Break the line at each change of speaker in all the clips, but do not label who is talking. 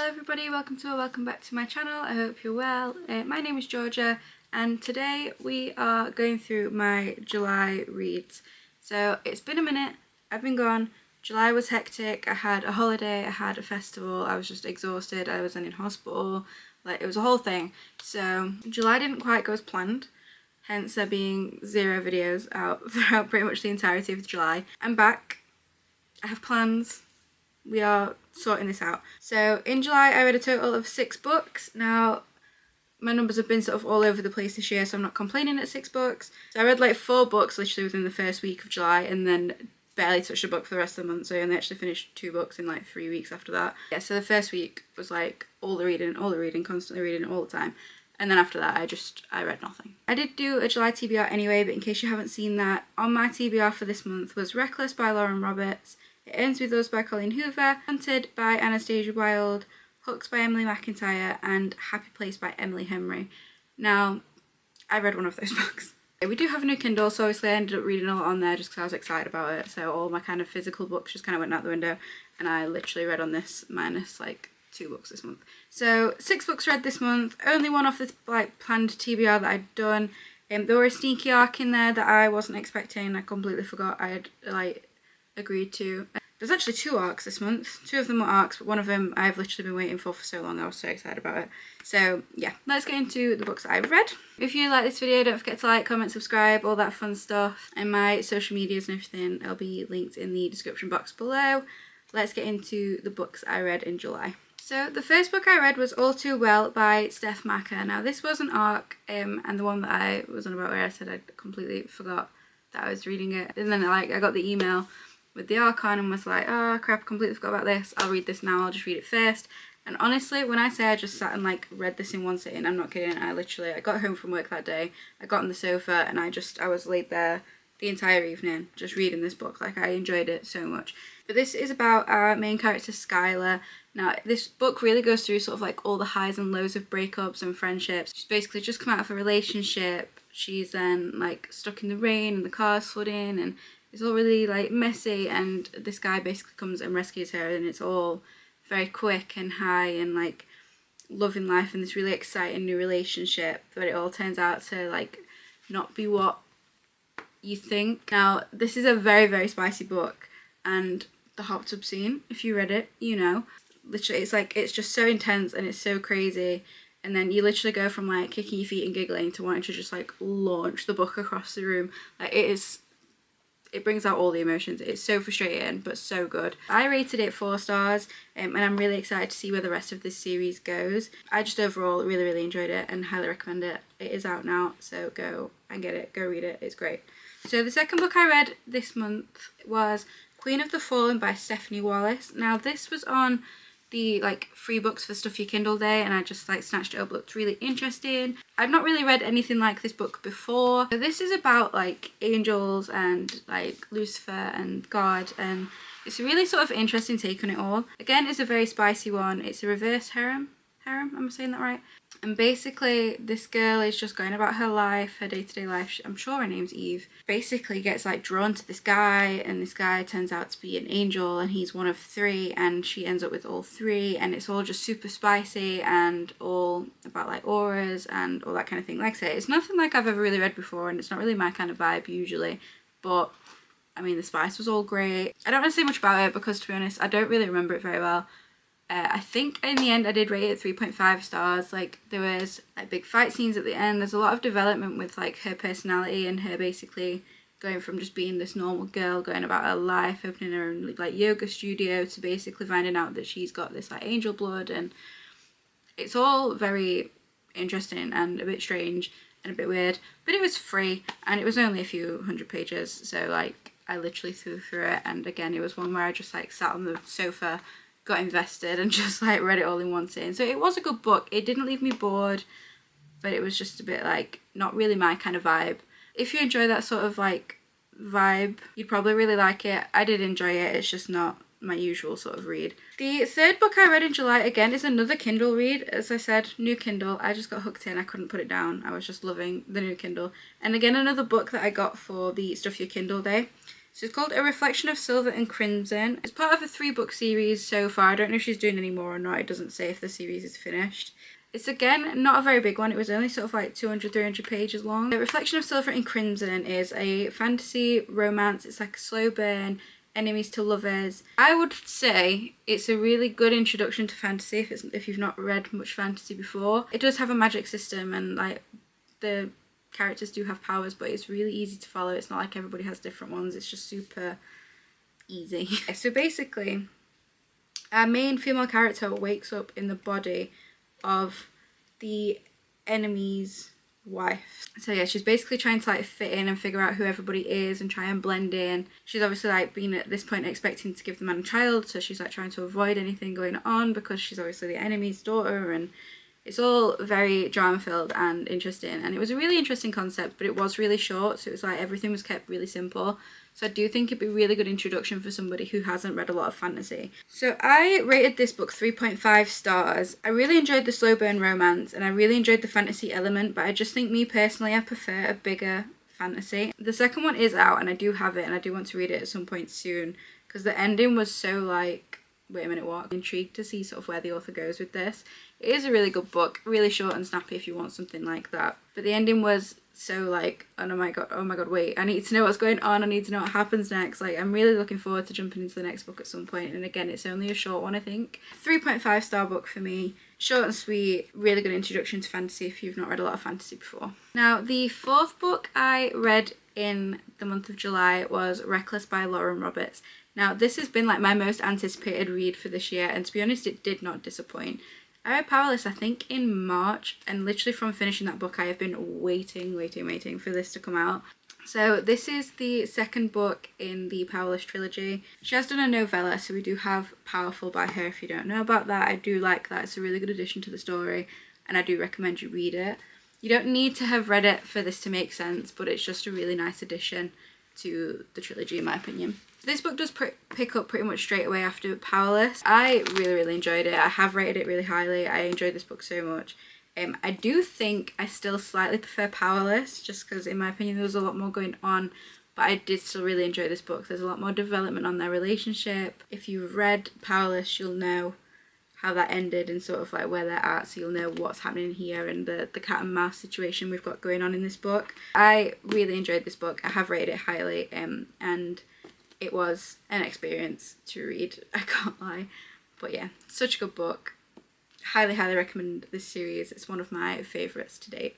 everybody, welcome back to my channel. I hope you're well. My name is Georgia and today we are going through my July reads. So it's been a minute, I've been gone. July was hectic, I had a holiday, I had a festival, I was just exhausted, I was then in hospital, like it was a whole thing. So July didn't quite go as planned, hence there being 0 videos out throughout pretty much the entirety of July. I'm back, I have plans. We are sorting this out. So in July I read a total of 6 books. Now my numbers have been sort of all over the place this year, so I'm not complaining at 6 books. So I read like 4 books literally within the first week of July and then barely touched a book for the rest of the month, so I only actually finished 2 books in like 3 weeks after that. Yeah, so the first week was like all the reading, constantly reading all the time. And then after that I read nothing. I did do a July TBR anyway, but in case you haven't seen that, on my TBR for this month was Reckless by Lauren Roberts, It Ends With Us by Colleen Hoover, Hunted by Anastasia Wilde, Hooked by Emily McIntyre, and Happy Place by Emily Henry. Now, I read one of those books. We do have a new Kindle, so obviously I ended up reading a lot on there just because I was excited about it. So all my kind of physical books just kind of went out the window, and I literally read on this minus like 2 books this month. So 6 books read this month, only one off the like planned TBR that I'd done. There were a sneaky arc in there that I wasn't expecting. I completely forgot I had like agreed to. There's actually 2 arcs this month. 2 of them were arcs, but one of them I've literally been waiting for so long. I was so excited about it. So yeah, let's get into the books that I've read. If you like this video, don't forget to like, comment, subscribe, all that fun stuff. And my social medias and everything, I'll be linked in the description box below. Let's get into the books I read in July. So the first book I read was All Too Well by Steph Macker. Now this was an arc, and the one that I was on about where I said I completely forgot that I was reading it. And then like I got the email with the arc on and was like, oh crap, I completely forgot about this. I'll read this now, I'll just read it first. And honestly, when I say I just sat and like read this in one sitting, I'm not kidding. I got home from work that day, I got on the sofa and I was laid there the entire evening just reading this book. Like I enjoyed it so much. But this is about our main character Skylar. Now this book really goes through sort of like all the highs and lows of breakups and friendships. She's basically just come out of a relationship. She's then like stuck in the rain and the car's flooding and it's all really like messy, and this guy basically comes and rescues her, and it's all very quick and high and like loving life in this really exciting new relationship, but it all turns out to like not be what you think. Now this is a very, very spicy book, and the hot tub scene, if you read it, you know, literally it's just so intense and it's so crazy, and then you literally go from like kicking your feet and giggling to wanting to just like launch the book across the room. Like it brings out all the emotions. It's so frustrating but so good. I rated it 4 stars, and I'm really excited to see where the rest of this series goes. I just overall really enjoyed it and highly recommend it. It is out now, so go and get it, go read it, it's great. So the second book I read this month was Queen of the Fallen by Stephanie Wallace. Now this was on the like free books for Stuff Your Kindle day, and I just like snatched it up. Looked really interesting. I've not really read anything like this book before. So this is about like angels and like Lucifer and God, and it's a really sort of interesting take on it all. Again, it's a very spicy one. It's a reverse harem, am I saying that right? And basically this girl is just going about her life, her day-to-day life. I'm sure her name's Eve. Basically gets like drawn to this guy, and this guy turns out to be an angel, and he's one of 3, and she ends up with all 3, and it's all just super spicy and all about like auras and all that kind of thing. Like I say, it's nothing like I've ever really read before, and it's not really my kind of vibe usually, but I mean the spice was all great. I don't want to say much about it because, to be honest, I don't really remember it very well. I think in the end I did rate it 3.5 stars. Like there was like big fight scenes at the end. There's a lot of development with like her personality and her basically going from just being this normal girl going about her life, opening her own like yoga studio, to basically finding out that she's got this like angel blood, and it's all very interesting and a bit strange and a bit weird. But it was free and it was only a few 100 pages, so like I literally threw through it. And again, it was one where I just like sat on the sofa, got invested, and just like read it all in one sitting. So it was a good book. It didn't leave me bored, but it was just a bit like not really my kind of vibe. If you enjoy that sort of like vibe, you'd probably really like it. I did enjoy it, it's just not my usual sort of read. The third book I read in July, again, is another Kindle read. As I said, new Kindle. I just got hooked in, I couldn't put it down. I was just loving the new Kindle. And again, another book that I got for the Stuff Your Kindle day. So it's called A Reflection of Silver and Crimson. It's part of a 3-book series so far. I don't know if she's doing any more or not. It doesn't say if the series is finished. It's again not a very big one. It was only sort of like 200-300 pages long. A Reflection of Silver and Crimson is a fantasy romance. It's like a slow burn, enemies to lovers. I would say it's a really good introduction to fantasy if you've not read much fantasy before. It does have a magic system and like the characters do have powers, but it's really easy to follow. It's not like everybody has different ones. It's just super easy. So basically, our main female character wakes up in the body of the enemy's wife. So yeah, she's basically trying to like fit in and figure out who everybody is and try and blend in. She's obviously like been at this point expecting to give the man a child, so she's like trying to avoid anything going on because she's obviously the enemy's daughter, and it's all very drama filled and interesting. And it was a really interesting concept, but it was really short, so it was like everything was kept really simple. So I do think it'd be a really good introduction for somebody who hasn't read a lot of fantasy. So I rated this book 3.5 stars. I really enjoyed the slow burn romance and I really enjoyed the fantasy element, but I just think me personally, I prefer a bigger fantasy. The second one is out and I do have it and I do want to read it at some point soon because the ending was so like, wait a minute, what? I'm intrigued to see sort of where the author goes with this. It is a really good book, really short and snappy if you want something like that. But the ending was so like, oh my god, wait, I need to know what's going on, I need to know what happens next. Like, I'm really looking forward to jumping into the next book at some point. And again, it's only a short one, I think. 3.5 star book for me. Short and sweet, really good introduction to fantasy if you've not read a lot of fantasy before. Now, the 4th book I read in the month of July was Reckless by Lauren Roberts. Now, this has been like my most anticipated read for this year, and to be honest, it did not disappoint. I read Powerless, I think, in March, and literally from finishing that book, I have been waiting for this to come out. So this is the second book in the Powerless trilogy. She has done a novella, so we do have Powerful by her if you don't know about that. I do like that. It's a really good addition to the story, and I do recommend you read it. You don't need to have read it for this to make sense, but it's just a really nice addition to the trilogy in my opinion. This book does pick up pretty much straight away after Powerless. I really enjoyed it. I have rated it really highly. I enjoyed this book so much. I do think I still slightly prefer Powerless just because in my opinion there was a lot more going on, but I did still really enjoy this book. There's a lot more development on their relationship. If you've read Powerless, you'll know how that ended and sort of like where they're at, so you'll know what's happening here and the cat and mouse situation we've got going on in this book. I really enjoyed this book. I have rated it highly, and it was an experience to read, I can't lie. But yeah, such a good book. Highly recommend this series. It's one of my favourites to date.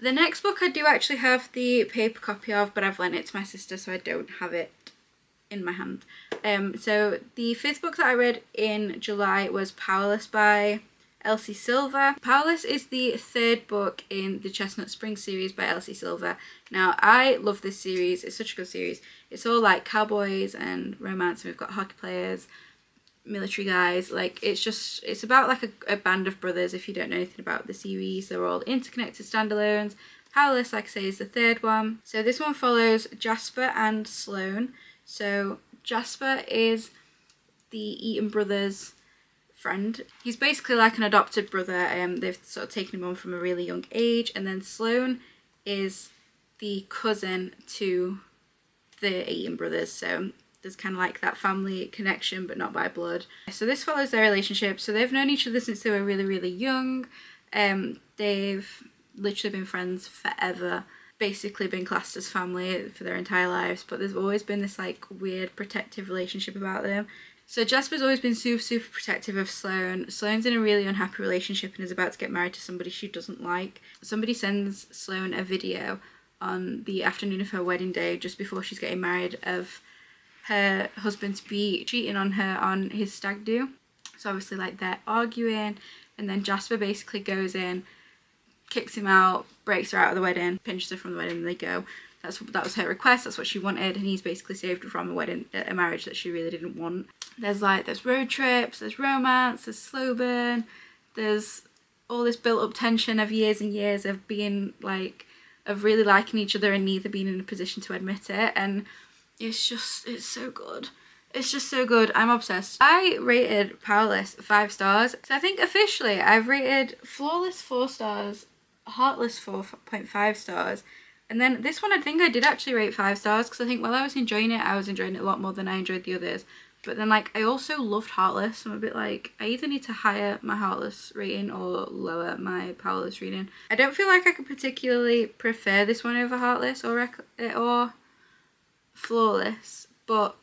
The next book I do actually have the paper copy of, but I've lent it to my sister so I don't have it in my hand. So the 5th book that I read in July was Powerless by Elsie Silver. Powerless is the 3rd book in the Chestnut Spring series by Elsie Silver. Now, I love this series. It's such a good series. It's all like cowboys and romance, and we've got hockey players, military guys. Like, it's about like a band of brothers. If you don't know anything about the series, they're all interconnected standalones. Powerless, like I say, is the 3rd one. So this one follows Jasper and Sloane. So Jasper is the Eaton brothers' friend. He's basically like an adopted brother. They've sort of taken him on from a really young age. And then Sloane is the cousin to the Eaton brothers. So there's kind of like that family connection, but not by blood. So this follows their relationship. So they've known each other since they were really young. They've literally been friends forever. Basically been classed as family for their entire lives, but there's always been this like weird protective relationship about them. So Jasper's always been super protective of Sloane. Sloane's in a really unhappy relationship and is about to get married to somebody she doesn't like. Somebody sends Sloane a video on the afternoon of her wedding day, just before she's getting married, of her husband to be cheating on her on his stag do. So obviously like they're arguing, and then Jasper basically goes in, kicks him out, breaks her out of the wedding, pinches her from the wedding, and they go. That was her request, that's what she wanted, and he's basically saved her from a marriage that she really didn't want. There's road trips, there's romance, there's slow burn, there's all this built up tension of years and years of being like, of really liking each other and neither being in a position to admit it, and it's so good. It's just so good. I'm obsessed. I rated Powerless 5 stars. So I think officially I've rated Flawless 4 stars, Heartless 4.5 stars, And then this one I think I did actually rate 5 stars, because I think while I was enjoying it a lot more than I enjoyed the others. But then like I also loved Heartless, so I'm a bit like, I either need to higher my Heartless rating or lower my Powerless rating. I don't feel like I could particularly prefer this one over Heartless or Flawless, but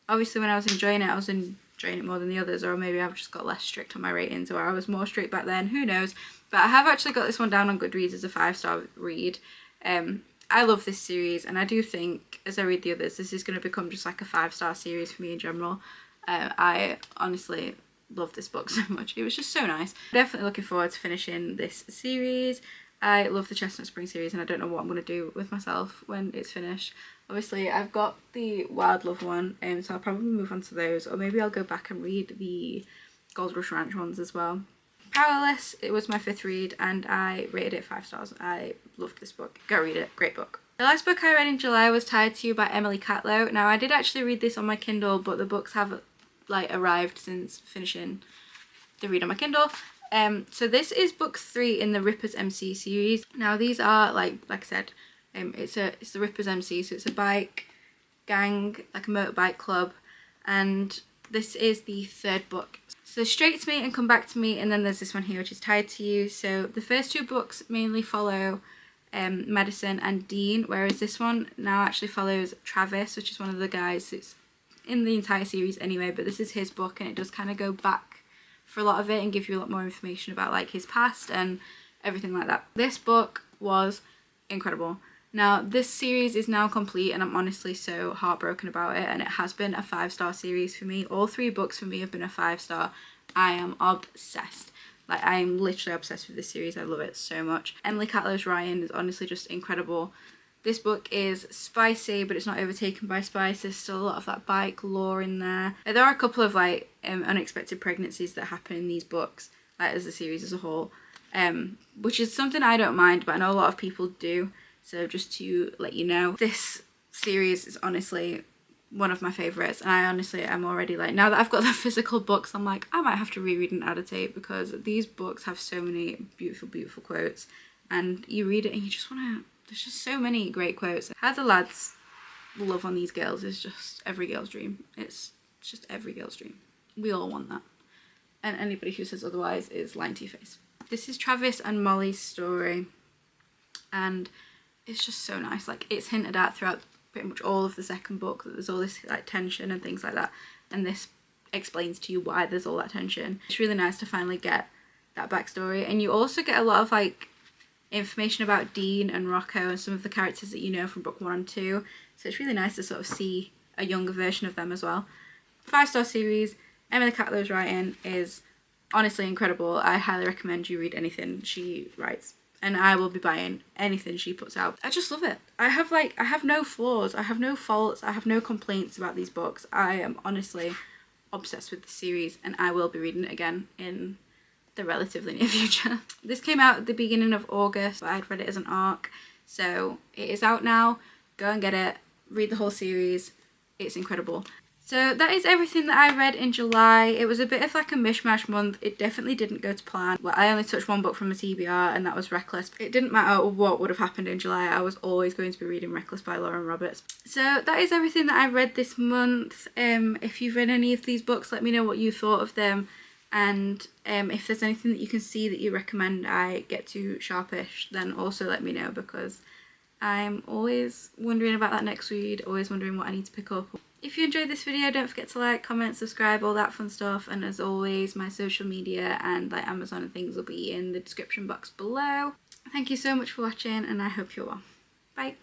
obviously when I was enjoying it, I was enjoying it more than the others, or maybe I've just got less strict on my ratings, or I was more strict back then, who knows. But I have actually got this one down on Goodreads as a 5-star read. I love this series, and I do think as I read the others, this is going to become just like a 5-star series for me in general. I honestly love this book so much. It was just so nice. Definitely looking forward to finishing this series. I love the Chestnut Spring series, and I don't know what I'm going to do with myself when it's finished. Obviously, I've got the Wild Love one, so I'll probably move on to those, or maybe I'll go back and read the Gold Rush Ranch ones as well. Powerless, it was my 5th read, and I rated it 5 stars. I loved this book. Go read it. Great book. The last book I read in July was Tied to You by Emily Catlow. Now, I did actually read this on my Kindle, but the books have like arrived since finishing the read on my Kindle. So this is book 3 in the Rippers MC series. Now, these are like I said, it's the Rippers MC, so it's a bike gang, like a motorbike club, and this is the 3rd book. So Straight to Me and Come Back to Me, and then there's this one here which is Tied to You. So the first 2 books mainly follow Madison and Dean, whereas this one now actually follows Travis, which is one of the guys. It's in the entire series anyway, but this is his book, and it does kind of go back for a lot of it and give you a lot more information about like his past and everything like that. This book was incredible. Now, this series is now complete, and I'm honestly so heartbroken about it, and it has been a 5-star series for me. All 3 books for me have been a 5-star. I am obsessed. Like, I am literally obsessed with this series. I love it so much. Emily Catlow's Ryan is honestly just incredible. This book is spicy, but it's not overtaken by spice. There's still a lot of that bike lore in there. There are a couple of like unexpected pregnancies that happen in these books, like as a series as a whole, which is something I don't mind, but I know a lot of people do. So just to let you know, this series is honestly one of my favourites, and I honestly am already like, now that I've got the physical books, I'm like, I might have to reread and annotate, because these books have so many beautiful, beautiful quotes, and you read it and you just want to, there's just so many great quotes. How the lads love on these girls is just every girl's dream. It's just every girl's dream. We all want that. And anybody who says otherwise is lying to your face. This is Travis and Molly's story, and it's just so nice. Like, it's hinted at throughout pretty much all of the 2nd book that there's all this like tension and things like that, and this explains to you why there's all that tension. It's really nice to finally get that backstory, and you also get a lot of like information about Dean and Rocco and some of the characters that you know from book 1 and 2, so it's really nice to sort of see a younger version of them as well. 5-star series. Emily Catlow's writing is honestly incredible. I highly recommend you read anything she writes, and I will be buying anything she puts out. I just love it. I have no flaws, I have no faults, I have no complaints about these books. I am honestly obsessed with the series, and I will be reading it again in the relatively near future. This came out at the beginning of August, but I'd read it as an arc, so it is out now. Go and get it, read the whole series, it's incredible. So that is everything that I read in July. It was a bit of like a mishmash month. It definitely didn't go to plan. Well, I only touched 1 book from a TBR, and that was Reckless. It didn't matter what would have happened in July. I was always going to be reading Reckless by Lauren Roberts. So that is everything that I read this month. If you've read any of these books, let me know what you thought of them. And if there's anything that you can see that you recommend I get to sharpish, then also let me know, because I'm always wondering about that next read, always wondering what I need to pick up. If you enjoyed this video, don't forget to like, comment, subscribe, all that fun stuff. And as always, my social media and like Amazon and things will be in the description box below. Thank you so much for watching, and I hope you're well. Bye.